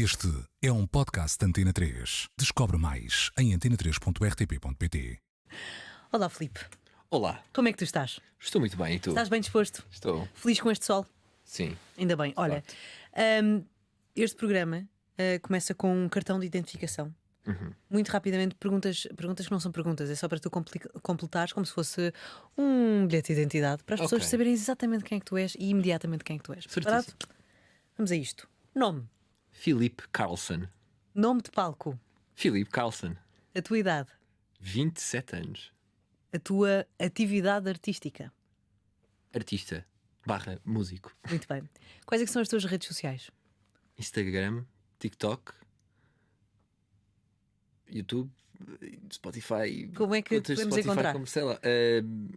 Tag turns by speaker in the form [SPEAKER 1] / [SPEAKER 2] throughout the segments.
[SPEAKER 1] Este é um podcast da Antena 3. Descobre mais em antena3.rtp.pt.
[SPEAKER 2] Olá, Filipe.
[SPEAKER 3] Olá,
[SPEAKER 2] Como é que tu estás?
[SPEAKER 3] estou muito bem, e tu?
[SPEAKER 2] Estás bem disposto?
[SPEAKER 3] Estou,
[SPEAKER 2] Feliz com este sol?
[SPEAKER 3] sim.
[SPEAKER 2] Ainda bem. Olha, este programa começa com um cartão de identificação. Muito rapidamente, perguntas que não são perguntas, é só para tu completares como se fosse um bilhete de identidade, para as pessoas
[SPEAKER 3] Ok.
[SPEAKER 2] saberem exatamente quem é que tu és e imediatamente quem é que tu és. Preparado?
[SPEAKER 3] Certíssimo.
[SPEAKER 2] Vamos a isto. Nome,
[SPEAKER 3] Filipe Carlson.
[SPEAKER 2] nome de palco,
[SPEAKER 3] Filipe Carlson,
[SPEAKER 2] a tua idade,
[SPEAKER 3] 27 anos.
[SPEAKER 2] a tua atividade artística.
[SPEAKER 3] Artista, / músico.
[SPEAKER 2] Muito bem. Quais é que são as tuas redes sociais?
[SPEAKER 3] Instagram, TikTok, YouTube, Spotify.
[SPEAKER 2] Como é que
[SPEAKER 3] Contas de
[SPEAKER 2] podemos
[SPEAKER 3] Spotify
[SPEAKER 2] encontrar?
[SPEAKER 3] Como, sei lá,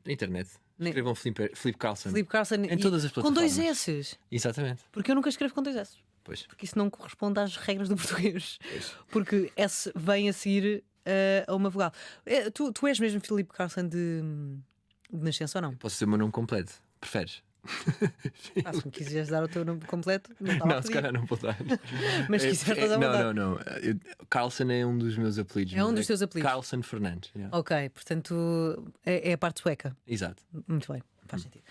[SPEAKER 3] internet. Escrevam Filipe Carlson.
[SPEAKER 2] Filipe Carlson
[SPEAKER 3] Em todas as
[SPEAKER 2] com dois
[SPEAKER 3] plataformas.
[SPEAKER 2] S's.
[SPEAKER 3] Exatamente.
[SPEAKER 2] Porque eu nunca escrevo com dois S.
[SPEAKER 3] Pois.
[SPEAKER 2] Porque isso não corresponde às regras do português.
[SPEAKER 3] Pois.
[SPEAKER 2] Porque S vem a seguir a uma vogal. Tu és mesmo Filipe Carlson de nascença ou não?
[SPEAKER 3] Posso dizer o meu nome completo? Preferes?
[SPEAKER 2] Se me quiseres dar o teu nome completo, não estava a
[SPEAKER 3] Não, se
[SPEAKER 2] pedir.
[SPEAKER 3] calhar não vou dar.
[SPEAKER 2] Mas se quiseres, estás à vontade.
[SPEAKER 3] Não. Carlson é um dos meus apelidos.
[SPEAKER 2] É um dos teus apelidos.
[SPEAKER 3] Carlson Fernandes. Yeah.
[SPEAKER 2] Ok, portanto é a parte sueca.
[SPEAKER 3] Exato.
[SPEAKER 2] Muito bem, faz sentido.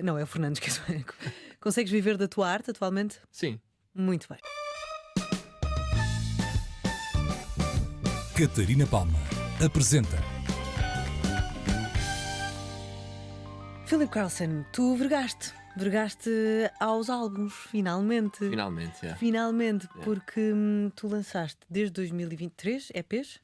[SPEAKER 2] Não, é o Fernandes que é sueco. Consegues viver da tua arte atualmente?
[SPEAKER 3] Sim.
[SPEAKER 2] Muito bem.
[SPEAKER 1] Catarina Palma apresenta
[SPEAKER 2] Filipe Carlson, tu vergaste aos álbuns, finalmente.
[SPEAKER 3] Finalmente, yeah.
[SPEAKER 2] Finalmente, porque tu lançaste desde 2023 EPs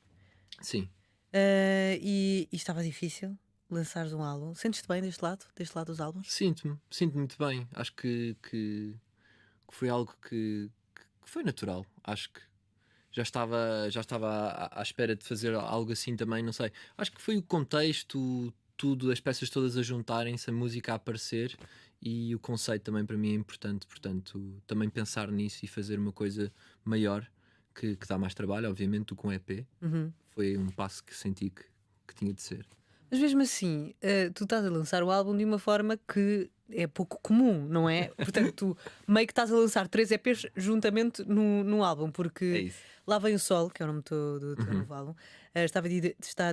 [SPEAKER 3] Sim.
[SPEAKER 2] e estava difícil lançares um álbum. Sentes-te bem deste lado dos álbuns?
[SPEAKER 3] Sinto-me muito bem. Acho que foi algo que foi natural. Acho que já estava à espera de fazer algo assim também, não sei. Acho que foi o contexto, tudo, as peças todas a juntarem-se, a música a aparecer, e o conceito também para mim é importante. Portanto, também pensar nisso e fazer uma coisa maior que dá mais trabalho, obviamente, do que um EP. Foi um passo que senti que tinha de ser.
[SPEAKER 2] Mas mesmo assim, tu estás a lançar o álbum de uma forma que é pouco comum, não é? Portanto, tu meio que estás a lançar 3 EPs juntamente no álbum, porque
[SPEAKER 3] É isso.
[SPEAKER 2] Lá Vem o Sol, que é o nome do teu novo álbum, está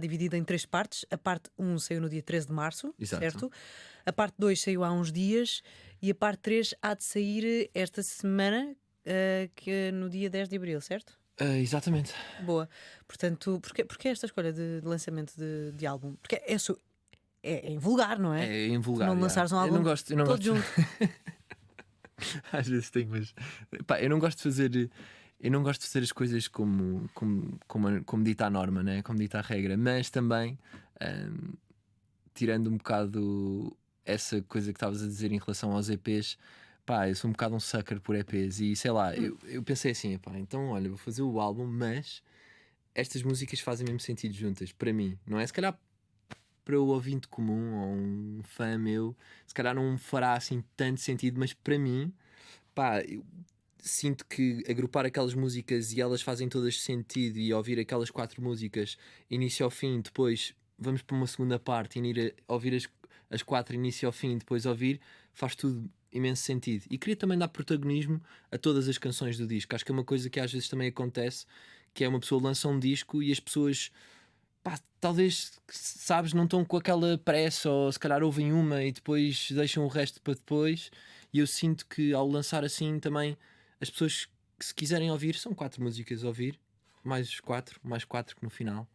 [SPEAKER 2] dividido em 3 partes. A parte 1 saiu no dia 13 de março,
[SPEAKER 3] Exato.
[SPEAKER 2] certo? A parte 2 saiu há uns dias e a parte 3 há de sair esta semana, que é no dia 10 de abril, certo?
[SPEAKER 3] Exatamente.
[SPEAKER 2] Boa. Portanto, porquê esta escolha de lançamento de álbum? Porque é em vulgar, não é?
[SPEAKER 3] É em vulgar.
[SPEAKER 2] Não
[SPEAKER 3] yeah.
[SPEAKER 2] lançares um álbum
[SPEAKER 3] Eu não gosto.
[SPEAKER 2] todo junto.
[SPEAKER 3] Às vezes tenho, mas pá, eu não gosto de fazer. Eu não gosto de fazer as coisas como dita a norma, né? Como dita a regra, mas também tirando um bocado essa coisa que estavas a dizer em relação aos EPs, pá, eu sou um bocado um sucker por EPs e sei lá, eu pensei assim, pá, então olha, vou fazer o álbum, mas estas músicas fazem mesmo sentido juntas, para mim, não é? Se calhar para o ouvinte comum ou um fã meu, se calhar não fará assim tanto sentido, mas para mim, pá, eu sinto que agrupar aquelas músicas e elas fazem todas sentido, e ouvir aquelas 4 músicas início ao fim, depois vamos para uma segunda parte e ir a ouvir as 4 início ao fim, depois ouvir, faz tudo imenso sentido. E queria também dar protagonismo a todas as canções do disco. Acho que é uma coisa que às vezes também acontece, que é uma pessoa lança um disco e as pessoas, pá, talvez, sabes, não estão com aquela pressa, ou se calhar ouvem uma e depois deixam o resto para depois, e eu sinto que ao lançar assim também as pessoas que se quiserem ouvir, são 4 músicas a ouvir, mais 4 que no final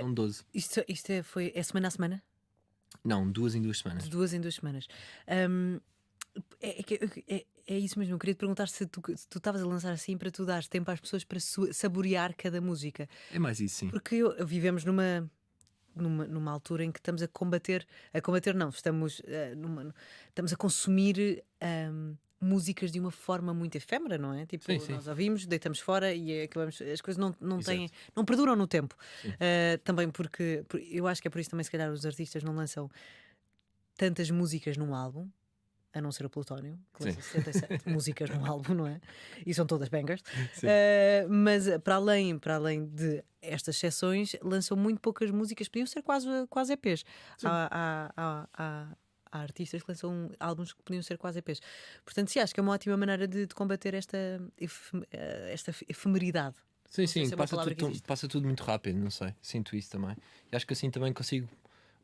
[SPEAKER 3] são 12.
[SPEAKER 2] Isto é semana a semana?
[SPEAKER 3] Não, 2 em 2 semanas.
[SPEAKER 2] De 2 em 2 semanas. É isso mesmo. Eu queria te perguntar se tu estavas a lançar assim para tu dares tempo às pessoas para saborear cada música.
[SPEAKER 3] É mais isso, sim.
[SPEAKER 2] Porque vivemos numa altura em que estamos a combater não, estamos a consumir músicas de uma forma muito efêmera, não é? Tipo,
[SPEAKER 3] Sim.
[SPEAKER 2] nós ouvimos, deitamos fora e acabamos, as coisas
[SPEAKER 3] Exato.
[SPEAKER 2] não perduram no tempo. Também porque eu acho que é por isso também, se calhar, os artistas não lançam tantas músicas num álbum, a não ser o Plutónio, que lança 67 músicas num álbum, não é? E são todas bangers. Mas para além de estas exceções, lançam muito poucas músicas, podiam ser quase EPs. há artistas que lançam álbuns que podiam ser quase EPs. Portanto, sim, acho que é uma ótima maneira de combater esta efemeridade.
[SPEAKER 3] Sim,
[SPEAKER 2] Não sei
[SPEAKER 3] sim,
[SPEAKER 2] se é uma palavra que existe.
[SPEAKER 3] passa tudo muito rápido, não sei. Sinto isso também. E acho que assim também consigo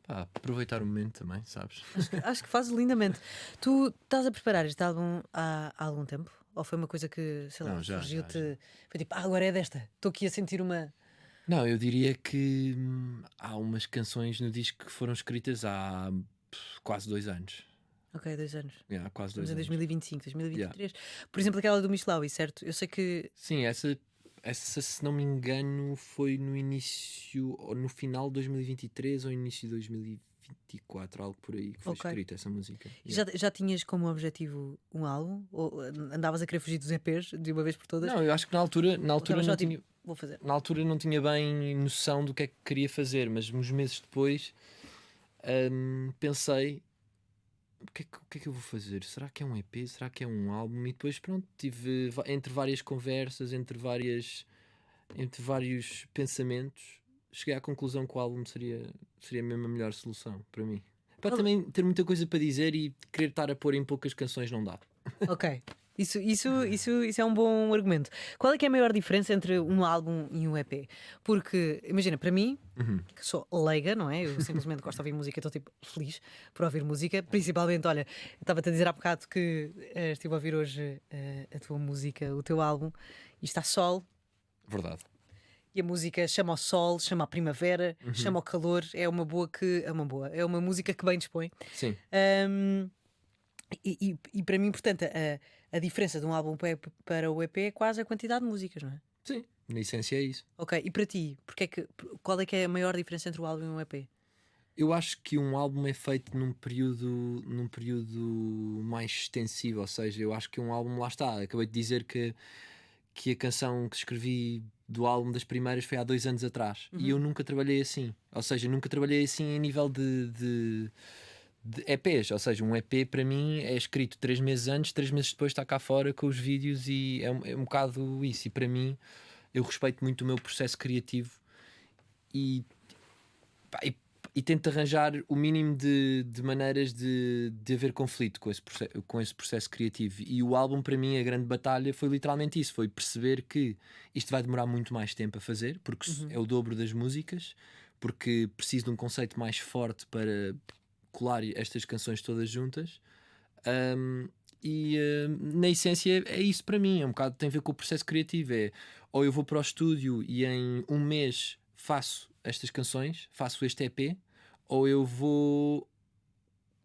[SPEAKER 3] aproveitar o momento também, sabes?
[SPEAKER 2] Acho que fazes lindamente. Tu estás a preparar este álbum há algum tempo? Ou foi uma coisa que, sei lá,
[SPEAKER 3] Não, já.
[SPEAKER 2] surgiu-te? Foi tipo, agora é desta. Estou aqui a sentir uma.
[SPEAKER 3] Não, eu diria que há umas canções no disco que foram escritas há quase 2 anos.
[SPEAKER 2] Ok, 2 anos.
[SPEAKER 3] Há quase
[SPEAKER 2] Estamos
[SPEAKER 3] 2
[SPEAKER 2] em
[SPEAKER 3] anos.
[SPEAKER 2] 2025, 2023. Por exemplo, aquela do Michelawi, certo? Eu sei que.
[SPEAKER 3] Sim, essa, se não me engano, foi no início, ou no final de 2023 ou início de 2024, algo por aí, que foi
[SPEAKER 2] Ok.
[SPEAKER 3] escrita essa música.
[SPEAKER 2] Já tinhas como objetivo um álbum? Ou andavas a querer fugir dos EPs de uma vez por todas?
[SPEAKER 3] Não, eu acho que na altura
[SPEAKER 2] Ou estavas
[SPEAKER 3] não
[SPEAKER 2] só
[SPEAKER 3] tinha.
[SPEAKER 2] tipo, vou fazer.
[SPEAKER 3] Na altura não tinha bem noção do que é que queria fazer, mas uns meses depois pensei o que é que eu vou fazer? Será que é um EP? Será que é um álbum? E depois pronto, tive entre várias conversas, entre vários pensamentos, cheguei à conclusão que o álbum seria mesmo a melhor solução para mim. Para também ter muita coisa para dizer e querer estar a pôr em poucas canções não dá.
[SPEAKER 2] Ok. Isso é um bom argumento. Qual é que é a maior diferença entre um álbum e um EP? Porque, imagina, para mim, que sou leiga, não é? Eu simplesmente gosto de ouvir música, estou tipo feliz por ouvir música. Principalmente, olha, eu estava-te a dizer há bocado que estive a ouvir hoje a tua música, o teu álbum, e está sol.
[SPEAKER 3] Verdade.
[SPEAKER 2] E a música chama ao sol, chama à primavera, chama ao calor. É uma música que bem dispõe.
[SPEAKER 3] Sim.
[SPEAKER 2] E para mim, portanto, a diferença de um álbum para o EP é quase a quantidade de músicas, não é?
[SPEAKER 3] Sim. Na essência é isso.
[SPEAKER 2] Ok, e para ti, qual é que é a maior diferença entre o álbum e um EP?
[SPEAKER 3] Eu acho que um álbum é feito num período mais extensivo, ou seja, eu acho que um álbum, lá está, acabei de dizer que a canção que escrevi do álbum das primeiras foi há 2 anos atrás e eu nunca trabalhei assim, ou seja, nunca trabalhei assim em nível de EPs, ou seja, um EP para mim é escrito 3 meses antes, 3 meses depois está cá fora com os vídeos e é um bocado isso, e para mim eu respeito muito o meu processo criativo e, pá, e tento arranjar o mínimo de maneiras de haver conflito com esse processo criativo. E o álbum, para mim, a grande batalha foi literalmente isso: foi perceber que isto vai demorar muito mais tempo a fazer, porque é o dobro das músicas, porque preciso de um conceito mais forte para colar estas canções todas juntas. Na essência é isso para mim, é um bocado, tem a ver com o processo criativo. É ou eu vou para o estúdio e em um mês faço estas canções, faço este EP, ou eu vou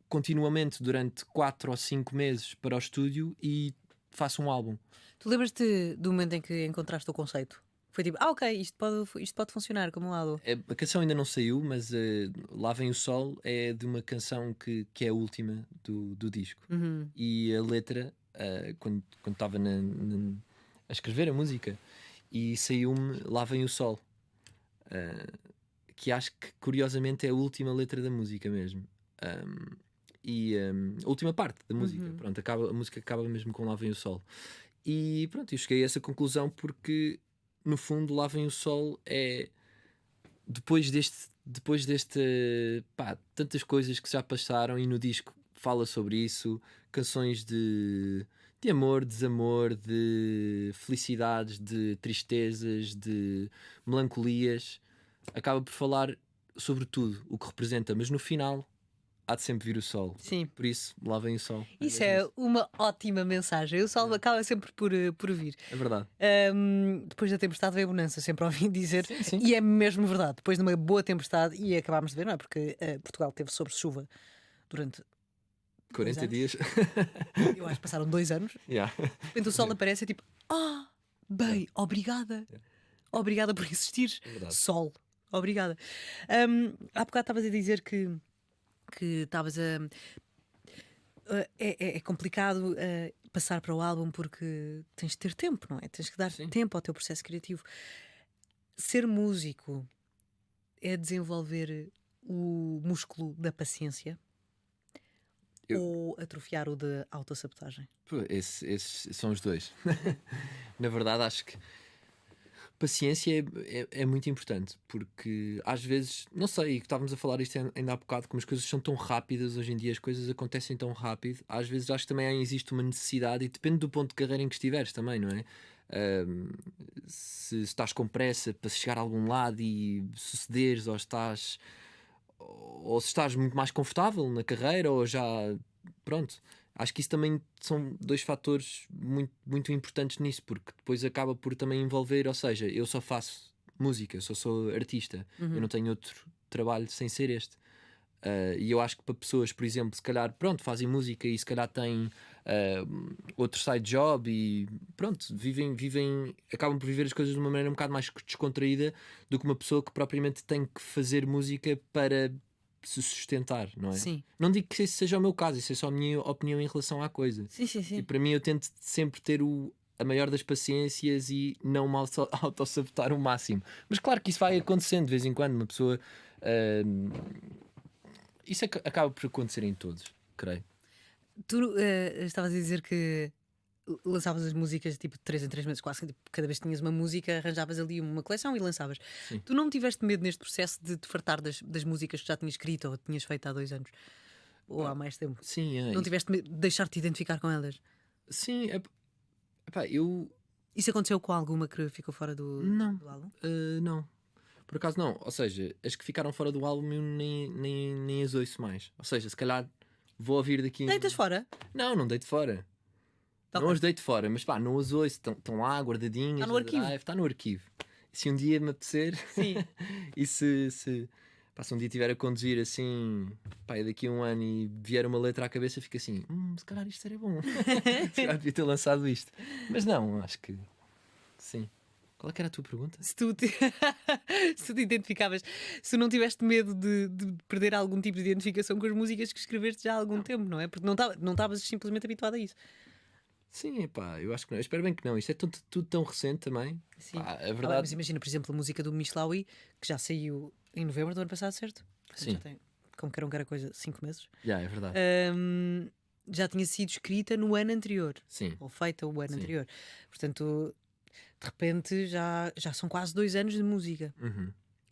[SPEAKER 3] continuamente durante 4 ou 5 meses para o estúdio e faço um álbum.
[SPEAKER 2] Tu lembras-te do momento em que encontraste o conceito? Foi tipo, ok, isto pode funcionar como um álbum.
[SPEAKER 3] A canção ainda não saiu, mas Lá Vem o Sol é de uma canção que é a última do disco. E a letra, quando estava a escrever a música, e saiu-me Lá Vem o Sol, que acho que curiosamente é a última letra da música mesmo. A última parte da música. Pronto, a música acaba mesmo com Lá Vem o Sol. E pronto, eu cheguei a essa conclusão porque no fundo Lá Vem o Sol é depois deste tantas coisas que já passaram, e no disco fala sobre isso, canções de amor, desamor, de felicidades, de tristezas, de melancolias, acaba por falar sobre tudo o que representa, mas no final há de sempre vir o sol.
[SPEAKER 2] Sim.
[SPEAKER 3] Por isso, Lá Vem o Sol.
[SPEAKER 2] Isso é uma ótima mensagem. O sol acaba sempre por vir.
[SPEAKER 3] É verdade.
[SPEAKER 2] Depois da tempestade vem a bonança, sempre ouvi dizer.
[SPEAKER 3] Sim, sim.
[SPEAKER 2] E é mesmo verdade. Depois de uma boa tempestade, e acabámos de ver, não é? Porque Portugal teve sobre chuva durante
[SPEAKER 3] 40
[SPEAKER 2] anos.
[SPEAKER 3] dias.
[SPEAKER 2] Eu acho que passaram 2 anos.
[SPEAKER 3] Yeah.
[SPEAKER 2] De repente o sol aparece e tipo, bem, obrigada. Obrigada por existir.
[SPEAKER 3] verdade.
[SPEAKER 2] Sol, obrigada. Há bocado estavas a dizer que estavas a. É complicado passar para o álbum porque tens de ter tempo, não é? Tens que dar
[SPEAKER 3] Sim.
[SPEAKER 2] tempo ao teu processo criativo. Ser músico é desenvolver o músculo da paciência ou atrofiar o da autossabotagem?
[SPEAKER 3] Pô, esses são os dois. Na verdade, acho que paciência é muito importante, porque às vezes, não sei, estávamos a falar isto ainda há bocado, como as coisas são tão rápidas hoje em dia, as coisas acontecem tão rápido, às vezes acho que também existe uma necessidade, e depende do ponto de carreira em que estiveres também, não é? Se estás com pressa para chegar a algum lado e sucederes, ou se estás muito mais confortável na carreira, ou já pronto. Acho que isso também são dois fatores muito, muito importantes nisso, porque depois acaba por também envolver, ou seja, eu só faço música, sou artista, eu não tenho outro trabalho sem ser este. E eu acho que para pessoas, por exemplo, se calhar pronto, fazem música e se calhar têm outro side job e pronto, acabam por viver as coisas de uma maneira um bocado mais descontraída do que uma pessoa que propriamente tem que fazer música para se sustentar, não é?
[SPEAKER 2] Sim.
[SPEAKER 3] Não digo que esse seja o meu caso, isso é só a minha opinião em relação à coisa.
[SPEAKER 2] Sim, sim, sim.
[SPEAKER 3] E para mim eu tento sempre ter a maior das paciências e não me auto-sabotar o máximo. Mas claro que isso vai acontecendo de vez em quando, uma pessoa... isso acaba por acontecer em todos, creio.
[SPEAKER 2] Tu estavas a dizer que lançavas as músicas tipo de 3 em 3 meses, quase que tipo, cada vez que tinhas uma música, arranjavas ali uma coleção e lançavas.
[SPEAKER 3] Sim.
[SPEAKER 2] Tu não tiveste medo neste processo de te fartar das músicas que já tinhas escrito ou tinhas feito há 2 anos? Ou há mais tempo?
[SPEAKER 3] Sim,
[SPEAKER 2] Não tiveste medo de deixar-te identificar com elas?
[SPEAKER 3] sim, eu
[SPEAKER 2] Isso aconteceu com alguma que ficou fora
[SPEAKER 3] Não.
[SPEAKER 2] do álbum?
[SPEAKER 3] não, por acaso não. Ou seja, as que ficaram fora do álbum eu nem as ouço mais. Ou seja, se calhar vou ouvir daqui.
[SPEAKER 2] Deitas fora?
[SPEAKER 3] Não deito fora.
[SPEAKER 2] Tá
[SPEAKER 3] Não
[SPEAKER 2] bem.
[SPEAKER 3] as deito fora, mas pá, não as ouço, estão lá guardadinhas.
[SPEAKER 2] Tá no arquivo.
[SPEAKER 3] Está no arquivo. E se um dia me apetecer,
[SPEAKER 2] Sim.
[SPEAKER 3] e se um dia estiver a conduzir assim, pá, e daqui a um ano e vier uma letra à cabeça, fica assim: se calhar isto seria bom. Se calhar devia ter lançado isto. Mas não, acho que sim. Qual é que era a tua pergunta?
[SPEAKER 2] Se tu te... se tu te identificavas, se não tiveste medo de perder algum tipo de identificação com as músicas que escreveste já há algum tempo, não é? Porque não estavas simplesmente habituado a isso.
[SPEAKER 3] Sim, pá, eu acho que não. Eu espero bem que não. Isto é tudo tão recente também.
[SPEAKER 2] Sim.
[SPEAKER 3] Pá, a
[SPEAKER 2] Mas
[SPEAKER 3] verdade.
[SPEAKER 2] imagina, por exemplo, a música do Mishlawi, que já saiu em novembro do ano passado, certo? Portanto,
[SPEAKER 3] Sim.
[SPEAKER 2] já tem, como que era coisa, 5 meses.
[SPEAKER 3] É verdade.
[SPEAKER 2] Já tinha sido escrita no ano anterior,
[SPEAKER 3] Sim.
[SPEAKER 2] ou feita o ano
[SPEAKER 3] Sim.
[SPEAKER 2] anterior. Portanto, de repente já são quase 2 anos de música.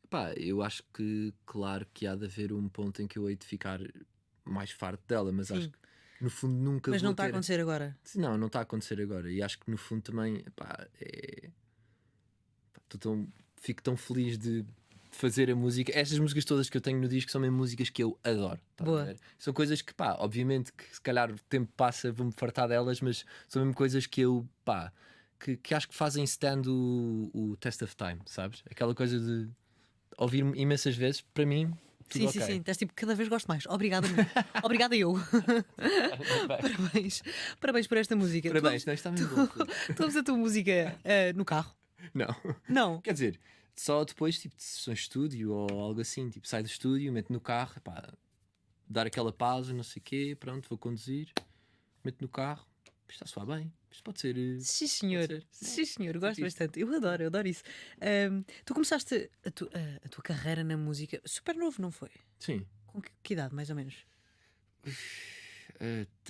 [SPEAKER 3] Pá, eu acho que, claro, que há de haver um ponto em que eu hei de ficar mais farto dela, mas
[SPEAKER 2] Sim.
[SPEAKER 3] acho que no fundo nunca
[SPEAKER 2] Mas
[SPEAKER 3] vou
[SPEAKER 2] não está a
[SPEAKER 3] ter...
[SPEAKER 2] acontecer agora.
[SPEAKER 3] Não está a acontecer agora. E acho que no fundo também, pá, fico tão feliz de fazer a música. Estas músicas todas que eu tenho no disco são mesmo músicas que eu adoro. Estás a
[SPEAKER 2] Boa.
[SPEAKER 3] ver? São coisas que, pá, obviamente que se calhar o tempo passa, vou-me fartar delas, mas são mesmo coisas que eu, pá, que acho que fazem stand o test of time, sabes? Aquela coisa de ouvir imensas vezes, para mim.
[SPEAKER 2] Sim,
[SPEAKER 3] Tudo
[SPEAKER 2] sim,
[SPEAKER 3] ok.
[SPEAKER 2] sim. Estás tipo, cada vez gosto mais. Obrigada, obrigada eu. Parabéns por esta música.
[SPEAKER 3] Parabéns, não, está mesmo bom.
[SPEAKER 2] Tu ouves a tua música no carro?
[SPEAKER 3] Não.
[SPEAKER 2] Não.
[SPEAKER 3] Quer dizer, só depois, tipo, de sessões de estúdio ou algo assim, tipo, sai do estúdio, meto no carro, pá, dar aquela pausa, não sei o quê, pronto, vou conduzir, meto no carro, isto está a soar bem, isto pode ser.
[SPEAKER 2] Sim, senhor.
[SPEAKER 3] Pode ser.
[SPEAKER 2] Sim, senhor. Gosto
[SPEAKER 3] Sentiste?
[SPEAKER 2] bastante. Eu adoro isso. Tu começaste a tua carreira na música super novo, não foi?
[SPEAKER 3] Sim.
[SPEAKER 2] Com que idade, mais ou menos?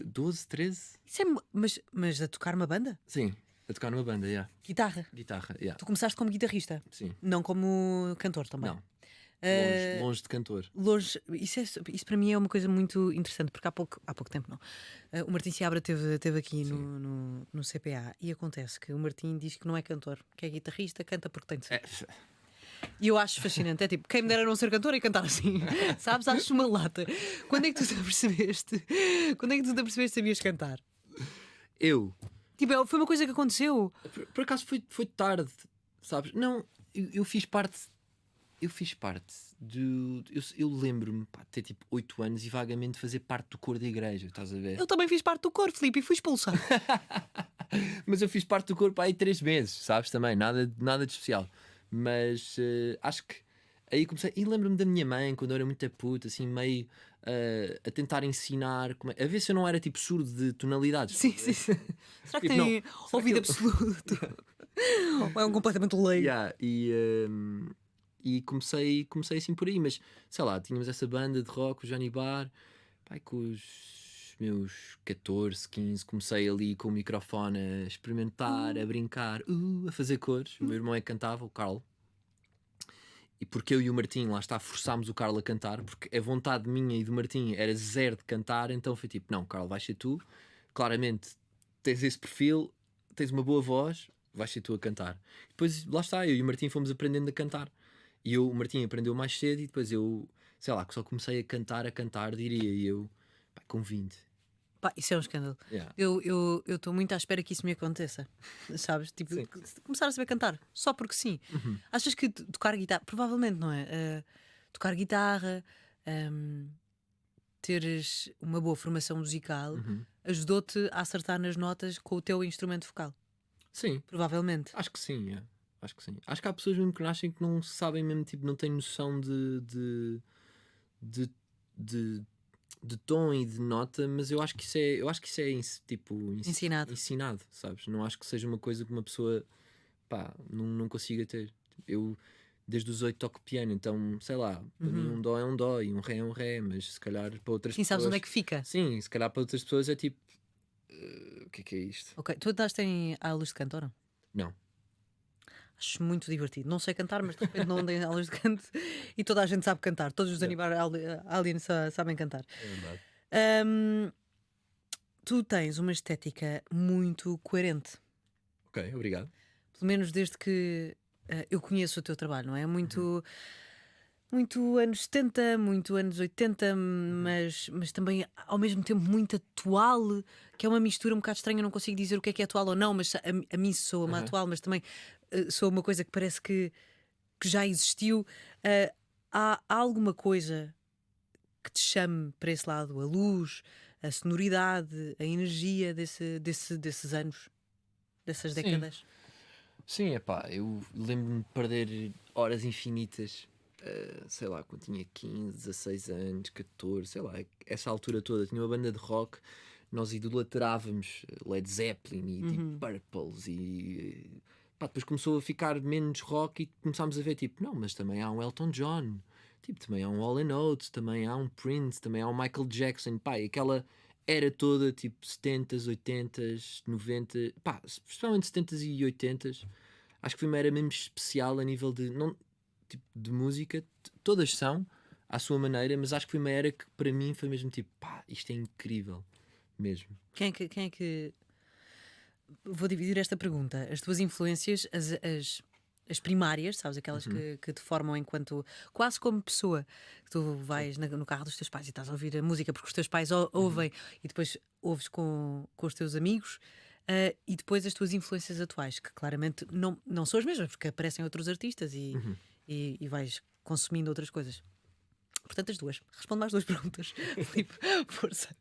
[SPEAKER 3] 12, 13?
[SPEAKER 2] Isso é, mas a tocar uma banda?
[SPEAKER 3] Sim, a tocar numa banda, yeah.
[SPEAKER 2] Guitarra.
[SPEAKER 3] Guitarra, yeah.
[SPEAKER 2] Tu começaste como guitarrista,
[SPEAKER 3] Sim.
[SPEAKER 2] não como cantor também.
[SPEAKER 3] Não.
[SPEAKER 2] Ah,
[SPEAKER 3] Longe de cantor.
[SPEAKER 2] Longe, isso para mim é uma coisa muito interessante, porque há pouco tempo não. O Martim Seabra esteve aqui no CPA e acontece que o Martim diz que não é cantor, que é guitarrista, canta porque tem de ser. E eu acho fascinante, é tipo, quem me dera não ser cantor e cantar assim, sabes? Acho uma lata. Quando é que tu te apercebeste? Quando é que tu te apercebeste que sabias cantar?
[SPEAKER 3] Eu,
[SPEAKER 2] Tipo, foi uma coisa que aconteceu.
[SPEAKER 3] por acaso foi tarde, sabes? Não, eu fiz parte. Eu fiz parte do. Eu lembro-me pá, de ter tipo 8 anos e vagamente fazer parte do coro da igreja, estás a ver?
[SPEAKER 2] Eu também fiz parte do coro, Filipe, e fui expulsado.
[SPEAKER 3] Mas eu fiz parte do coro pá, aí 3 meses, sabes? Também, nada de especial. Mas acho que aí comecei. E lembro-me da minha mãe, quando eu era muito puta, assim, meio a tentar ensinar, a ver se eu não era tipo surdo de tonalidades.
[SPEAKER 2] Sim, sim, sim. Será que
[SPEAKER 3] Tipo,
[SPEAKER 2] tem
[SPEAKER 3] não. Será
[SPEAKER 2] ouvido
[SPEAKER 3] que
[SPEAKER 2] absoluto? Ou é um completamente leigo?
[SPEAKER 3] Yeah, e comecei assim por aí, mas sei lá, tínhamos essa banda de rock, o Johnny Bar, pai, com os meus 14, 15, comecei ali com o microfone a experimentar, a brincar, a fazer cores. O meu irmão é que cantava, o Carlos. E porque eu e o Martim, lá está, forçámos o Carlos a cantar, porque a vontade minha e do Martim era zero de cantar, então foi tipo, não, Carlos, vais ser tu, claramente tens esse perfil, tens uma boa voz, vais ser tu a cantar. Depois, lá está, eu e o Martim fomos aprendendo a cantar. E o Martim aprendeu mais cedo e depois eu, sei lá, que só comecei a cantar, diria, e eu, pá, com 20.
[SPEAKER 2] Pá, isso é um escândalo.
[SPEAKER 3] Yeah.
[SPEAKER 2] Eu estou muito à espera que isso me aconteça. Sabes? Tipo,
[SPEAKER 3] Sim.
[SPEAKER 2] começar a saber cantar, só porque sim. Achas que tocar guitarra, provavelmente, não é? Tocar guitarra, teres uma boa formação musical, ajudou-te a acertar nas notas com o teu instrumento vocal.
[SPEAKER 3] Sim,
[SPEAKER 2] Provavelmente.
[SPEAKER 3] acho que sim, é. Acho que sim. Acho que há pessoas mesmo que nascem que não sabem mesmo, tipo, não têm noção de, de, de tom e de nota, mas eu acho que isso é tipo
[SPEAKER 2] Ensinado.
[SPEAKER 3] sabes? Não acho que seja uma coisa que uma pessoa, pá, não consiga ter. Eu desde os 8 toco piano, então sei lá, para mim um dó é um dó e um ré é um ré, mas se calhar para outras
[SPEAKER 2] Sim,
[SPEAKER 3] pessoas.
[SPEAKER 2] sabes onde é que fica?
[SPEAKER 3] Sim, se calhar para outras pessoas é tipo, o que é isto?
[SPEAKER 2] Ok, tu andaste em aulas de canto ou não?
[SPEAKER 3] Não.
[SPEAKER 2] Acho muito divertido. Não sei cantar, mas de repente não andei em aulas de canto e toda a gente sabe cantar. Todos os aliens sabem cantar.
[SPEAKER 3] É verdade.
[SPEAKER 2] Hum, Tu tens uma estética muito coerente.
[SPEAKER 3] Ok, obrigado.
[SPEAKER 2] Pelo menos desde que eu conheço o teu trabalho, não é? Muito anos 70, muito anos 80, mas também ao mesmo tempo muito atual, que é uma mistura um bocado estranha. Eu não consigo dizer o que é atual ou não, mas a mim soa-me atual, mas também soa uma coisa que parece que já existiu. Há alguma coisa que te chame para esse lado? A luz, a sonoridade, a energia desses anos, dessas
[SPEAKER 3] Sim.
[SPEAKER 2] décadas?
[SPEAKER 3] Sim, é pá, eu lembro-me de perder horas infinitas, sei lá, quando tinha 15, 16 anos, 14, sei lá, essa altura toda. Tinha uma banda de rock, nós idolatrávamos Led Zeppelin e Deep Purples e pá, depois começou a ficar menos rock e começámos a ver tipo, não, mas também há um Elton John, tipo, também há um Hall & Oates, também há um Prince, também há um Michael Jackson, pá, e aquela era toda tipo 70s, 80s, 90s, pá, especialmente 70s e 80s. Acho que foi uma era mesmo especial a nível de, não, tipo, de música. Todas são à sua maneira, mas acho que foi uma era que para mim foi mesmo tipo, pá, isto é incrível mesmo.
[SPEAKER 2] Quem é que. Vou dividir esta pergunta. As tuas influências, as primárias, sabes? Aquelas que te formam enquanto. Quase como pessoa. Que tu vais no carro dos teus pais e estás a ouvir a música porque os teus pais ouvem e depois ouves com os teus amigos. E depois as tuas influências atuais, que claramente não são as mesmas, porque aparecem outros artistas e vais consumindo outras coisas. Portanto, as duas. Responde mais duas perguntas. Filipe, força.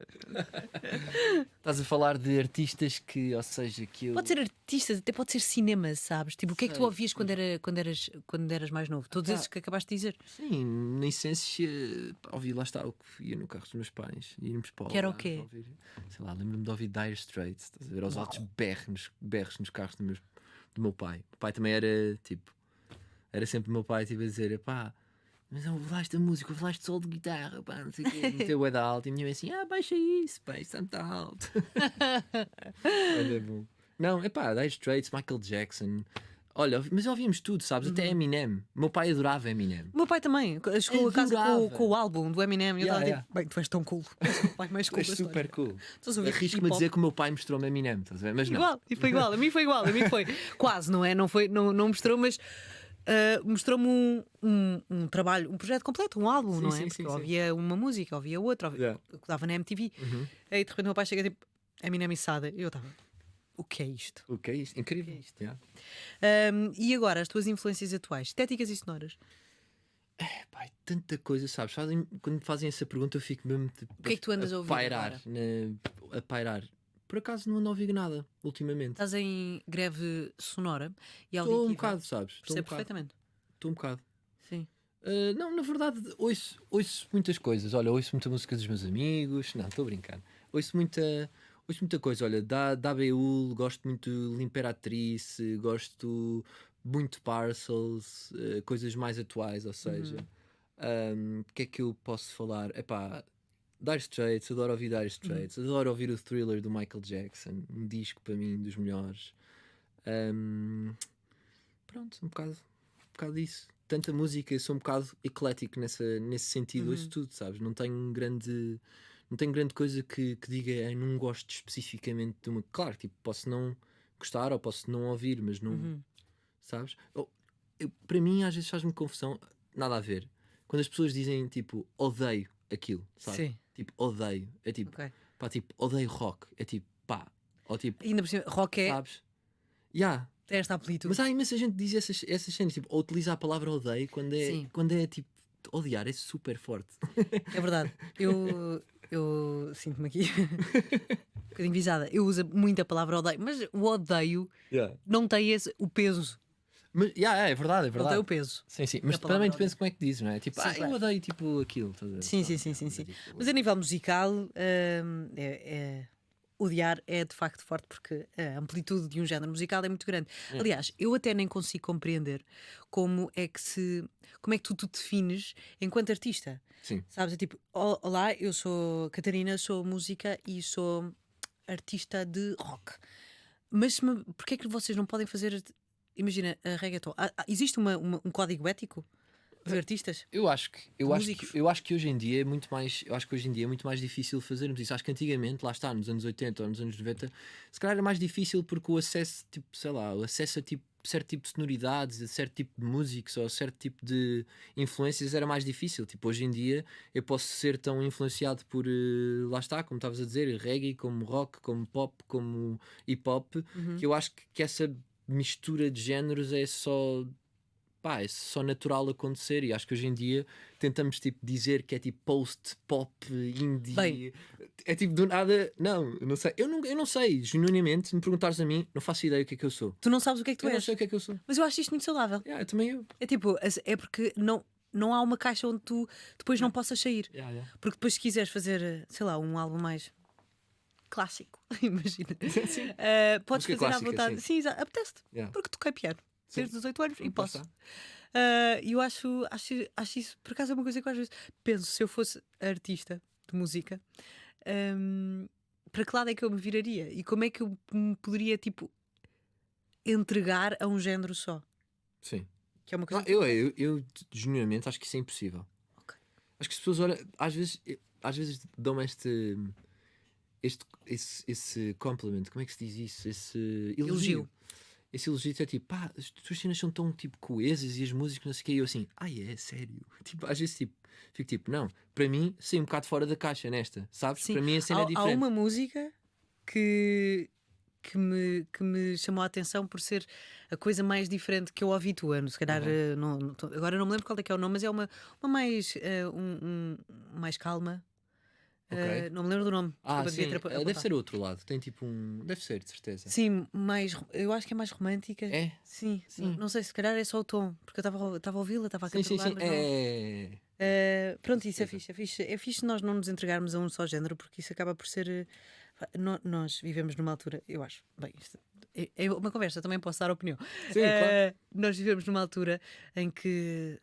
[SPEAKER 3] Estás a falar de artistas que, ou seja, que eu.
[SPEAKER 2] Pode ser artistas, até pode ser cinema, sabes? Tipo, o que é que tu
[SPEAKER 3] Sei.
[SPEAKER 2] ouvias quando eras mais novo? Todos
[SPEAKER 3] Epá.
[SPEAKER 2] esses que acabaste de dizer.
[SPEAKER 3] Sim, na essência, pá, ouvi lá está o que ia no carro dos meus pais. Íamos para o
[SPEAKER 2] Que era o
[SPEAKER 3] Algarve
[SPEAKER 2] quê?
[SPEAKER 3] ouvir, sei lá, lembro-me de ouvir Dire Straits, estás a ver, aos altos berros nos carros do meu pai. O pai também era tipo, era sempre o meu pai tipo, a dizer: pá, mas eu ouvi lá esta música, ouvi lá este solo de guitarra, pá, não sei o quê, meteu bué da alto. E a minha mãe assim: baixa isso, pá, isso está muito alto. Olha, bom. Não, é pá, Dire Straits, Michael Jackson. Olha, mas ouvíamos tudo, sabes? Até Eminem. O meu pai adorava Eminem.
[SPEAKER 2] O meu pai também chegou a casa
[SPEAKER 3] Adorava.
[SPEAKER 2] com o álbum do Eminem e eu estava
[SPEAKER 3] Yeah,
[SPEAKER 2] tipo, bem, tu és tão cool. És o pai mais cool
[SPEAKER 3] És
[SPEAKER 2] da
[SPEAKER 3] super
[SPEAKER 2] história.
[SPEAKER 3] cool.
[SPEAKER 2] Estás a ouvir
[SPEAKER 3] Arrisco-me a
[SPEAKER 2] hip-hop?
[SPEAKER 3] dizer que o meu pai mostrou-me Eminem, estás a ver? Mas não.
[SPEAKER 2] Igual, e foi igual, a mim foi igual, a mim foi quase, não é? Não mostrou, mas mostrou-me um trabalho, um projeto completo, um álbum,
[SPEAKER 3] Sim,
[SPEAKER 2] não é?
[SPEAKER 3] sim,
[SPEAKER 2] Porque
[SPEAKER 3] sim,
[SPEAKER 2] eu
[SPEAKER 3] sim.
[SPEAKER 2] ouvia uma música, ouvia outra,
[SPEAKER 3] Yeah.
[SPEAKER 2] que dava na MTV. Aí de repente o meu pai chega tipo, Eminem e Sada, e eu estava, o que é isto?
[SPEAKER 3] O que é isto? Incrível.
[SPEAKER 2] O que é isto?
[SPEAKER 3] Yeah.
[SPEAKER 2] E agora, as tuas influências atuais, estéticas e sonoras?
[SPEAKER 3] Pai, tanta coisa, sabes? Quando me fazem essa pergunta, eu fico mesmo tipo,
[SPEAKER 2] O que é que tu andas a ouvir
[SPEAKER 3] pairar,
[SPEAKER 2] agora?
[SPEAKER 3] a pairar. Por acaso não ando a ouvir nada ultimamente.
[SPEAKER 2] Estás em greve sonora e
[SPEAKER 3] Estou
[SPEAKER 2] auditiva?
[SPEAKER 3] um bocado, sabes? Estou
[SPEAKER 2] Percebo perfeitamente.
[SPEAKER 3] Estou um bocado.
[SPEAKER 2] Sim.
[SPEAKER 3] Não, na verdade, ouço muitas coisas. Olha, ouço muita música dos meus amigos. Não, estou a brincar. Ouço muita coisa. Olha, da Beul, gosto muito de L'Imperatrice, gosto muito de Parcels, coisas mais atuais, ou seja. O que é que eu posso falar? Epá, Dire Straits, adoro ouvir Dire Straits, adoro ouvir o Thriller do Michael Jackson, um disco para mim dos melhores. Pronto, um bocado disso. Tanta música, eu sou um bocado eclético nesse sentido, ouço tudo, sabes? Não tenho grande coisa que diga, não gosto especificamente de uma. Claro, tipo, posso não gostar ou posso não ouvir, mas não. Sabes? Para mim, às vezes faz-me confusão, nada a ver. Quando as pessoas dizem tipo, odeio aquilo, sabes?
[SPEAKER 2] Sim.
[SPEAKER 3] Tipo, odeio. É tipo,
[SPEAKER 2] Ok.
[SPEAKER 3] pá, tipo, odeio rock. É tipo, pá. Ou tipo,
[SPEAKER 2] Ainda por cima, rock é
[SPEAKER 3] sabes? Yeah.
[SPEAKER 2] tem esta amplitude.
[SPEAKER 3] Mas há imensa gente que diz essas cenas, tipo, ou utiliza a palavra odeio
[SPEAKER 2] Sim.
[SPEAKER 3] quando é tipo, odiar é super forte.
[SPEAKER 2] É verdade. Eu sinto-me aqui um bocadinho visada. Eu uso muito a palavra odeio, mas o odeio
[SPEAKER 3] Yeah.
[SPEAKER 2] não tem o peso.
[SPEAKER 3] Mas, é verdade, é
[SPEAKER 2] Não
[SPEAKER 3] verdade.
[SPEAKER 2] tem o peso.
[SPEAKER 3] Sim, sim. Mas
[SPEAKER 2] palavra
[SPEAKER 3] também
[SPEAKER 2] odeio.
[SPEAKER 3] depende como é que dizes, não é? Tipo,
[SPEAKER 2] Sim,
[SPEAKER 3] eu
[SPEAKER 2] claro.
[SPEAKER 3] odeio tipo aquilo. Estás a ver?
[SPEAKER 2] Sim.
[SPEAKER 3] Tipo,
[SPEAKER 2] Mas a nível musical, odiar é de facto forte porque a amplitude de um género musical é muito grande. Aliás, eu até nem consigo compreender como é que tu te defines enquanto artista.
[SPEAKER 3] Sim.
[SPEAKER 2] Sabes? É tipo, olá, eu sou Catarina, sou música e sou artista de rock. Mas porquê é que vocês não podem fazer, imagina, a reggaeton? Existe um código ético de artistas?
[SPEAKER 3] Eu acho
[SPEAKER 2] músicos.
[SPEAKER 3] que hoje em dia é muito mais difícil fazermos isso. Acho que antigamente, lá está, nos anos 80 ou nos anos 90, se calhar era mais difícil porque o acesso, tipo, sei lá, o acesso a tipo, certo tipo de sonoridades, a certo tipo de músicos ou a certo tipo de influências era mais difícil. Tipo, hoje em dia eu posso ser tão influenciado por, lá está, como estavas a dizer, reggae, como rock, como pop, como hip hop, que eu acho que essa mistura de géneros é só. Pá, é só natural acontecer e acho que hoje em dia tentamos tipo dizer que é tipo post-pop, indie.
[SPEAKER 2] Bem.
[SPEAKER 3] É tipo do nada. Não, eu não sei. Eu não sei, genuinamente, se me perguntares a mim, não faço ideia o que é que eu sou.
[SPEAKER 2] Tu não sabes o que é que tu
[SPEAKER 3] Eu não
[SPEAKER 2] és.
[SPEAKER 3] sei o que é que eu sou.
[SPEAKER 2] Mas eu acho isto muito saudável.
[SPEAKER 3] Yeah, também eu.
[SPEAKER 2] É tipo, é porque não há uma caixa onde tu depois não possas sair.
[SPEAKER 3] Yeah.
[SPEAKER 2] Porque depois, se quiseres fazer, sei lá, um álbum mais clássico, imagina,
[SPEAKER 3] Sim.
[SPEAKER 2] podes
[SPEAKER 3] Música
[SPEAKER 2] fazer à
[SPEAKER 3] clássica,
[SPEAKER 2] vontade.
[SPEAKER 3] sim.
[SPEAKER 2] Sim, apetece-te.
[SPEAKER 3] Yeah.
[SPEAKER 2] Porque toquei piano desde os 8 anos e
[SPEAKER 3] Lá
[SPEAKER 2] posso.
[SPEAKER 3] está.
[SPEAKER 2] E eu acho isso, por acaso, é uma coisa que eu às vezes penso, se eu fosse artista de música, para que lado é que eu me viraria? E como é que eu me poderia, tipo, entregar a um género só?
[SPEAKER 3] Sim.
[SPEAKER 2] Que é uma coisa
[SPEAKER 3] Não,
[SPEAKER 2] que
[SPEAKER 3] eu genuinamente acho que isso é impossível.
[SPEAKER 2] Ok.
[SPEAKER 3] Acho que as pessoas olham, às vezes dão-me esse compliment, como é que se diz isso? Esse elogio. Esse elogio é tipo, pá, as tuas cenas são tão tipo coesas e as músicas não sei o que. E eu assim, é sério. Tipo, às vezes tipo, fico tipo, não, para mim, saí um bocado fora da caixa nesta, sabes?
[SPEAKER 2] Sim.
[SPEAKER 3] Para mim a cena é
[SPEAKER 2] Há
[SPEAKER 3] diferente.
[SPEAKER 2] uma música que me chamou a atenção por ser a coisa mais diferente que eu ouvi tua. Se calhar, agora não me lembro qual é que é o nome, mas é uma mais, mais calma.
[SPEAKER 3] Ok.
[SPEAKER 2] Não me lembro do nome. Desculpa,
[SPEAKER 3] Sim,
[SPEAKER 2] devia ter
[SPEAKER 3] deve
[SPEAKER 2] apontado.
[SPEAKER 3] ser outro lado. Tem tipo Deve ser, de certeza.
[SPEAKER 2] Sim, eu acho que é mais romântica.
[SPEAKER 3] É?
[SPEAKER 2] Sim.
[SPEAKER 3] Sim.
[SPEAKER 2] Não sei, se calhar é só o tom, porque eu estava a ouvi-la, estava a
[SPEAKER 3] Sim, sim,
[SPEAKER 2] cantarolar,
[SPEAKER 3] sim.
[SPEAKER 2] mas não. Pronto, isso é
[SPEAKER 3] certeza.
[SPEAKER 2] fixe. É fixe nós não nos entregarmos a um só género, porque isso acaba por ser. Nós vivemos numa altura, eu acho. Bem, isto é uma conversa, também posso dar opinião.
[SPEAKER 3] Sim, claro.
[SPEAKER 2] Nós vivemos numa altura em que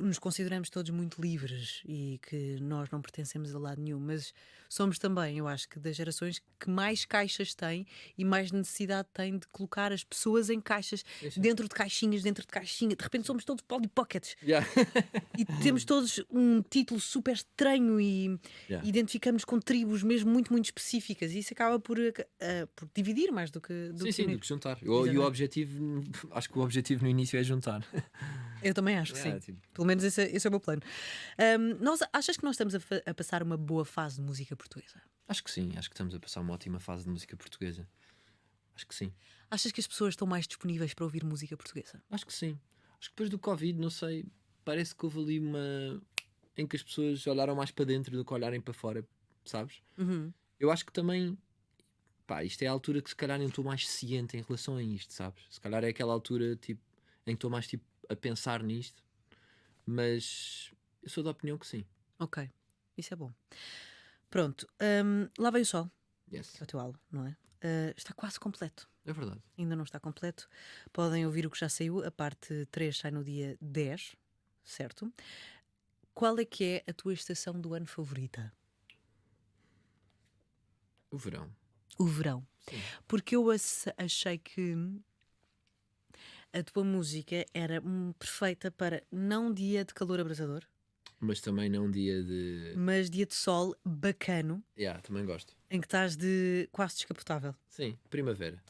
[SPEAKER 2] nos consideramos todos muito livres e que nós não pertencemos a lado nenhum, mas somos também, eu acho que, das gerações que mais caixas têm e mais necessidade têm de colocar as pessoas em caixas,
[SPEAKER 3] Sim.
[SPEAKER 2] dentro de caixinhas, de repente somos todos Polly Pockets
[SPEAKER 3] Yeah.
[SPEAKER 2] e temos todos um título super estranho e
[SPEAKER 3] Yeah.
[SPEAKER 2] identificamos com tribos mesmo muito, muito específicas e isso acaba por dividir mais do que
[SPEAKER 3] Sim,
[SPEAKER 2] unir.
[SPEAKER 3] do que juntar. E
[SPEAKER 2] Exatamente.
[SPEAKER 3] o objetivo, acho que o objetivo no início é juntar.
[SPEAKER 2] Eu também acho que sim.
[SPEAKER 3] Tipo,
[SPEAKER 2] Pelo menos esse é o meu plano. Achas que nós estamos a passar uma boa fase de música portuguesa?
[SPEAKER 3] acho que sim, acho que estamos a passar uma ótima fase de música portuguesa. Acho que sim.
[SPEAKER 2] Achas que as pessoas estão mais disponíveis para ouvir música portuguesa?
[SPEAKER 3] Acho que sim. Acho que depois do Covid, não sei, parece que houve ali uma. Em que as pessoas olharam mais para dentro do que olharem para fora, sabes? Eu acho que também. Pá, isto é a altura que se calhar eu estou mais ciente em relação a isto, sabes? Se calhar é aquela altura tipo, em que estou mais tipo, a pensar nisto, mas eu sou da opinião que sim.
[SPEAKER 2] Ok, isso é bom. Pronto, lá vem o sol,
[SPEAKER 3] Yes.
[SPEAKER 2] que é o teu álbum, não é? Está quase completo.
[SPEAKER 3] É verdade.
[SPEAKER 2] Ainda não está completo. Podem ouvir o que já saiu. A parte 3 sai no dia 10, certo? qual é que é a tua estação do ano favorita?
[SPEAKER 3] O verão.
[SPEAKER 2] O verão.
[SPEAKER 3] Sim.
[SPEAKER 2] Porque eu achei que a tua música era perfeita para não dia de calor abrasador,
[SPEAKER 3] Mas também não um dia de.
[SPEAKER 2] mas dia de sol bacano,
[SPEAKER 3] Também gosto.
[SPEAKER 2] em que estás de quase descapotável.
[SPEAKER 3] Sim, primavera.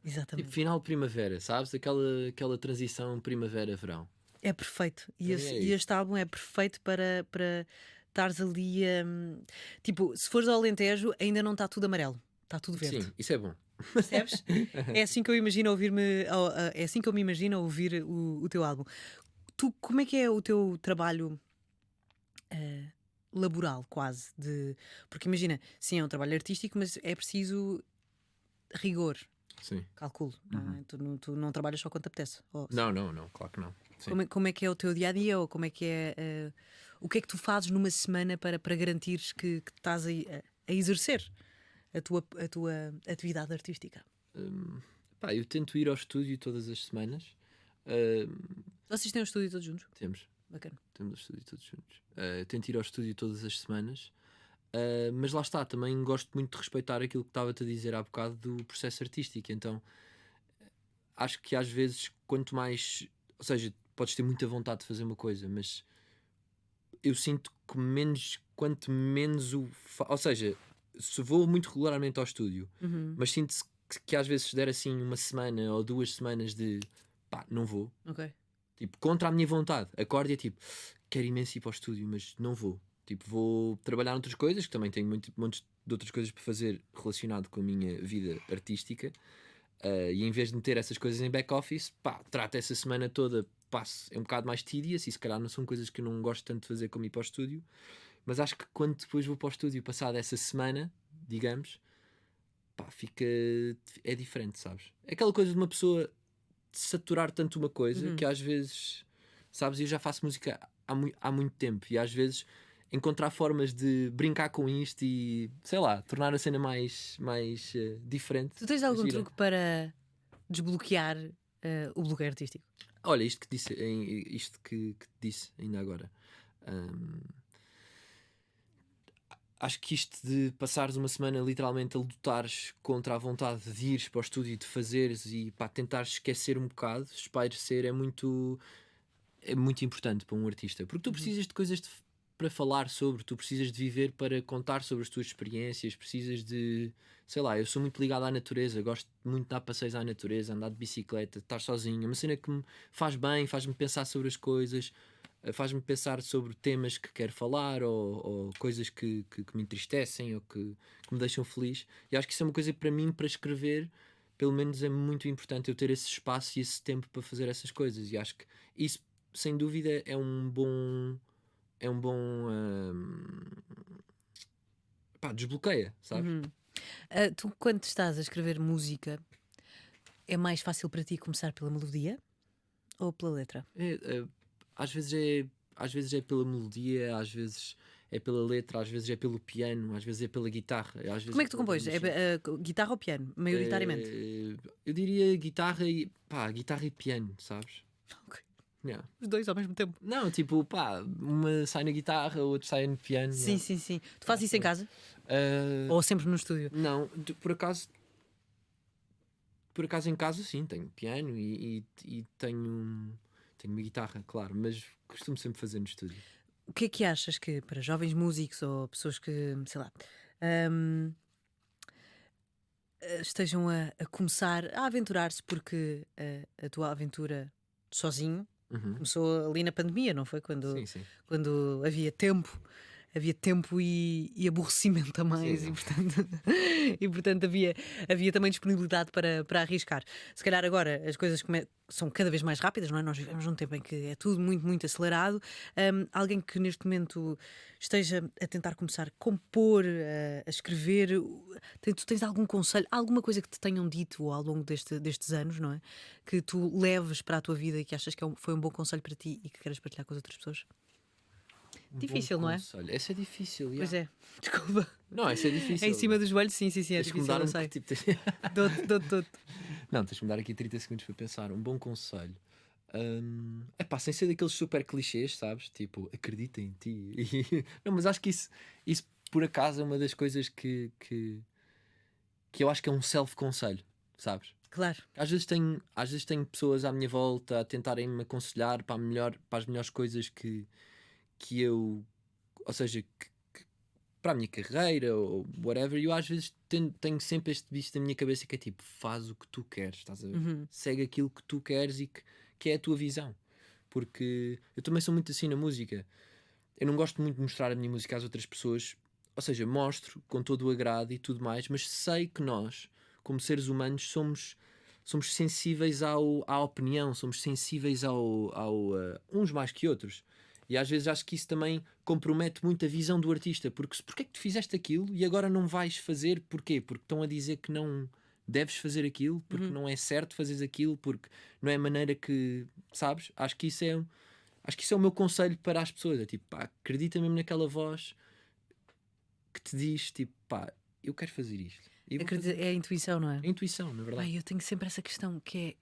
[SPEAKER 2] Exatamente.
[SPEAKER 3] Tipo, final de primavera, sabes? Aquela transição primavera-verão.
[SPEAKER 2] É perfeito. E,
[SPEAKER 3] Para mim é isso.
[SPEAKER 2] este álbum é perfeito para estares ali a. Tipo, se fores ao Alentejo, ainda não está tudo amarelo, está tudo verde.
[SPEAKER 3] Sim, isso é bom.
[SPEAKER 2] Percebes? É assim que eu imagino é assim que eu me imagino ouvir o teu álbum. Tu, como é que é o teu trabalho laboral, quase? Porque imagina, sim, é um trabalho artístico, mas é preciso rigor,
[SPEAKER 3] Sim.
[SPEAKER 2] calculo. Não é? Tu não trabalhas só quando te apetece.
[SPEAKER 3] Não, claro que não. Sim.
[SPEAKER 2] Como é que é o teu dia a dia? Ou como é que é. O que é que tu fazes numa semana para garantires que estás a exercer a tua atividade artística?
[SPEAKER 3] Eu tento ir ao estúdio todas as semanas. Hum,
[SPEAKER 2] Vocês têm um estúdio todos juntos?
[SPEAKER 3] temos
[SPEAKER 2] Bacana.
[SPEAKER 3] o estúdio todos juntos. Tento ir ao estúdio todas as semanas. Mas lá está, também gosto muito de respeitar aquilo que estava-te a dizer há bocado do processo artístico. Então acho que às vezes, quanto mais. Ou seja, podes ter muita vontade de fazer uma coisa, mas eu sinto que quanto menos ou seja, se vou muito regularmente ao estúdio, mas sinto que às vezes se der assim uma semana ou 2 semanas de pá, não vou,
[SPEAKER 2] Ok.
[SPEAKER 3] tipo, contra a minha vontade, acordo e é tipo, quero imenso ir para o estúdio, mas não vou. Tipo, vou trabalhar noutras coisas, que também tenho montes de outras coisas para fazer relacionado com a minha vida artística. E em vez de meter essas coisas em back-office, trato essa semana toda, é um bocado mais tedious e se calhar não são coisas que eu não gosto tanto de fazer como ir para o estúdio. Mas acho que quando depois vou para o estúdio, passada essa semana, digamos, é diferente, sabes? É aquela coisa de uma pessoa saturar tanto uma coisa que às vezes, sabes, eu já faço música há muito tempo e às vezes encontrar formas de brincar com isto e, sei lá, tornar a cena mais diferente.
[SPEAKER 2] Tu tens algum
[SPEAKER 3] gira.
[SPEAKER 2] truque para desbloquear o bloqueio artístico?
[SPEAKER 3] Olha, isto que te disse ainda agora. Acho que isto de passares uma semana literalmente a lutares contra a vontade de ires para o estúdio e de fazeres e tentares esquecer um bocado, espairecer, é muito importante para um artista, porque tu precisas de coisas para falar sobre, tu precisas de viver para contar sobre as tuas experiências, precisas de, sei lá, eu sou muito ligado à natureza, gosto muito de dar passeios à natureza, andar de bicicleta, estar sozinho, é uma cena que me faz bem, faz-me pensar sobre as coisas, faz-me pensar sobre temas que quero falar ou coisas que me entristecem ou que me deixam feliz. E acho que isso é uma coisa que para mim, para escrever, pelo menos é muito importante eu ter esse espaço e esse tempo para fazer essas coisas. E acho que isso, sem dúvida, é um bom desbloqueia, sabes?
[SPEAKER 2] Tu, quando estás a escrever música, é mais fácil para ti começar pela melodia ou pela letra?
[SPEAKER 3] Às vezes é pela melodia, às vezes é pela letra, às vezes é pelo piano, às vezes é pela guitarra. Às vezes
[SPEAKER 2] Como é que tu compões? Guitarra ou piano, maioritariamente?
[SPEAKER 3] Eu diria guitarra e piano, sabes?
[SPEAKER 2] Ok.
[SPEAKER 3] Yeah.
[SPEAKER 2] Os dois ao mesmo tempo?
[SPEAKER 3] Não, tipo, uma sai na guitarra, outra sai no piano.
[SPEAKER 2] Sim, sim, sim. Tu fazes isso em casa? Ou sempre no estúdio?
[SPEAKER 3] Não, por acaso em casa sim, tenho piano e tenho uma guitarra, claro, mas costumo sempre fazer no estúdio.
[SPEAKER 2] O que é que achas que para jovens músicos ou pessoas que, sei lá, estejam a começar a aventurar-se, porque a tua aventura sozinho começou ali na pandemia, não foi?
[SPEAKER 3] Sim, sim.
[SPEAKER 2] Quando havia tempo e aborrecimento a mais,
[SPEAKER 3] Sim.
[SPEAKER 2] e portanto havia também disponibilidade para arriscar. Se calhar agora as coisas são cada vez mais rápidas, não é? Nós vivemos num tempo em que é tudo muito, muito acelerado. Alguém que neste momento esteja a tentar começar a compor, a escrever, tu tens algum conselho, alguma coisa que te tenham dito ao longo destes anos, não é? Que tu leves para a tua vida e que achas que foi um bom conselho para ti e que queres partilhar com as outras pessoas? Difícil, não é?
[SPEAKER 3] Essa é difícil,
[SPEAKER 2] Pois é, desculpa.
[SPEAKER 3] Não, essa é difícil.
[SPEAKER 2] É em cima dos joelhos, sim, é
[SPEAKER 3] Tens que me
[SPEAKER 2] difícil,
[SPEAKER 3] dar
[SPEAKER 2] eu sei.
[SPEAKER 3] tipo,
[SPEAKER 2] Dou-te.
[SPEAKER 3] Não, tens que me dar aqui 30 segundos para pensar. Um bom conselho. É pá, sem ser daqueles super clichês, sabes? Tipo, acredita em ti. Não, mas acho que isso por acaso é uma das coisas que eu acho que é um self-conselho, sabes?
[SPEAKER 2] Claro.
[SPEAKER 3] Às vezes tenho pessoas à minha volta a tentarem me aconselhar para as melhores coisas que eu, ou seja, para a minha carreira ou whatever, e eu às vezes tenho sempre este bicho na minha cabeça que é tipo, faz o que tu queres, estás a ver? Segue aquilo que tu queres e que é a tua visão. Porque eu também sou muito assim na música. Eu não gosto muito de mostrar a minha música às outras pessoas, ou seja, mostro com todo o agrado e tudo mais, mas sei que nós, como seres humanos, somos sensíveis à opinião, somos sensíveis uns mais que outros. E às vezes acho que isso também compromete muito a visão do artista, porque porque é que tu fizeste aquilo e agora não vais fazer? Porquê? Porque estão a dizer que não deves fazer aquilo, porque não é certo fazeres aquilo, porque não é a maneira que, sabes? Acho que isso é o meu conselho para as pessoas. É tipo, pá, acredita mesmo naquela voz que te diz, tipo, pá, eu quero fazer isto. E vou fazer.
[SPEAKER 2] É a intuição, não é?
[SPEAKER 3] É intuição, na verdade.
[SPEAKER 2] Ai, eu tenho sempre essa questão que é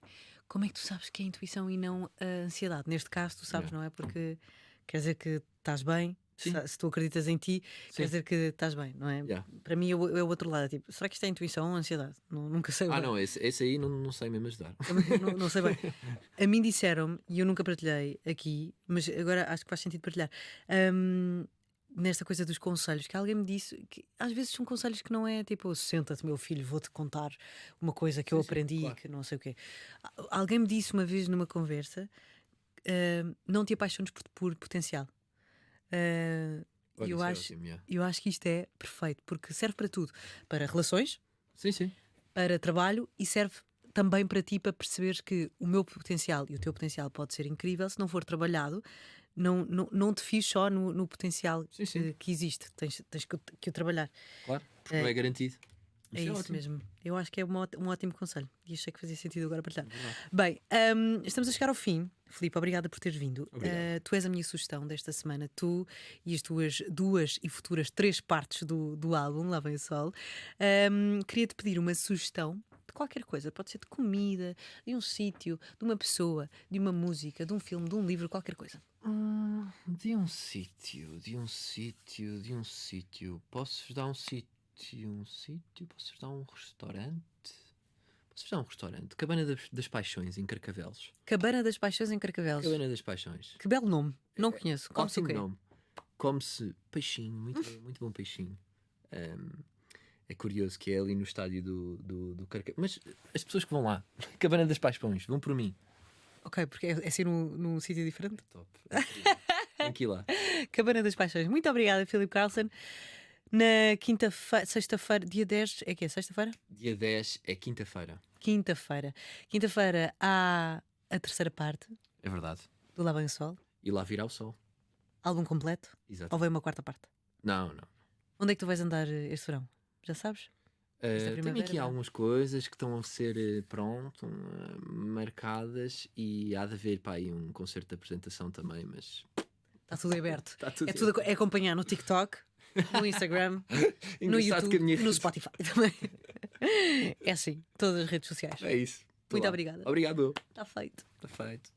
[SPEAKER 2] como é que tu sabes que é intuição e não a ansiedade? Neste caso, tu sabes, não é? Porque quer dizer que estás bem, se tu acreditas em ti, quer dizer que estás bem, não é? Para mim é o outro lado, é tipo, será que isto é intuição ou ansiedade? Nunca sei.
[SPEAKER 3] Não, esse aí não sei mesmo ajudar.
[SPEAKER 2] Não sei bem. A mim disseram-me, e eu nunca partilhei aqui, mas agora acho que faz sentido partilhar. Nesta coisa dos conselhos, que alguém me disse que às vezes são conselhos que não é tipo, senta-te, meu filho, vou-te contar uma coisa que eu aprendi,
[SPEAKER 3] claro.
[SPEAKER 2] que não sei o quê. Alguém me disse uma vez numa conversa: não te apaixones por potencial.
[SPEAKER 3] Olha,
[SPEAKER 2] eu
[SPEAKER 3] isso é
[SPEAKER 2] acho,
[SPEAKER 3] ótimo,
[SPEAKER 2] eu acho que isto é perfeito, porque serve para tudo, para relações,
[SPEAKER 3] sim.
[SPEAKER 2] para trabalho, e serve também para ti, para perceberes que o meu potencial e o teu potencial pode ser incrível se não for trabalhado. Não te fies só no potencial que existe, tens que o trabalhar.
[SPEAKER 3] Claro, porque não é garantido.
[SPEAKER 2] É isso
[SPEAKER 3] ótimo.
[SPEAKER 2] mesmo. Eu acho que é um ótimo conselho e achei que fazia sentido agora partilhar. Bem, estamos a chegar ao fim. Filipe, obrigada por teres vindo. Tu és a minha sugestão desta semana, tu e as tuas 2 e futuras 3 partes do álbum Lá Vem o Sol. Queria-te pedir uma sugestão de qualquer coisa, pode ser de comida, de um sítio, de uma pessoa, de uma música, de um filme, de um livro, qualquer coisa.
[SPEAKER 3] De um sítio. Posso-vos dar um sítio? Posso-vos dar um restaurante? Posso-vos dar um restaurante? Cabana das Paixões, em Carcavelos.
[SPEAKER 2] Cabana das Paixões em Carcavelos.
[SPEAKER 3] Cabana das Paixões.
[SPEAKER 2] Que belo nome. Não conheço. Come-se o
[SPEAKER 3] Ótimo
[SPEAKER 2] quê?
[SPEAKER 3] nome. Come-se peixinho, muito bom peixinho. É curioso que é ali no estádio do Carcavelos. Mas as pessoas que vão lá, Cabana das Paixões, vão por mim.
[SPEAKER 2] Ok, porque é assim num sítio diferente.
[SPEAKER 3] Top. Tem que ir lá.
[SPEAKER 2] Cabana das Paixões. Muito obrigada, Filipe Carlson. Na sexta-feira, dia 10, é que é? Sexta-feira?
[SPEAKER 3] Dia 10 é quinta-feira.
[SPEAKER 2] Quinta-feira há a terceira parte
[SPEAKER 3] É verdade.
[SPEAKER 2] do Lá Vem o Sol.
[SPEAKER 3] E lá virá o sol.
[SPEAKER 2] Álbum completo?
[SPEAKER 3] Exato.
[SPEAKER 2] Ou vem uma quarta parte?
[SPEAKER 3] Não.
[SPEAKER 2] Onde é que tu vais andar este verão? Já sabes?
[SPEAKER 3] Tenho aqui algumas coisas que estão a ser marcadas e há de haver aí um concerto de apresentação também, mas
[SPEAKER 2] Está tudo aberto.
[SPEAKER 3] está tudo
[SPEAKER 2] É acompanhar no TikTok, no Instagram, no
[SPEAKER 3] Engraçado que a
[SPEAKER 2] YouTube,
[SPEAKER 3] minha
[SPEAKER 2] no Spotify também. É assim, todas as redes sociais.
[SPEAKER 3] É isso.
[SPEAKER 2] Muito obrigada.
[SPEAKER 3] Obrigado.
[SPEAKER 2] Está feito.
[SPEAKER 3] Está feito.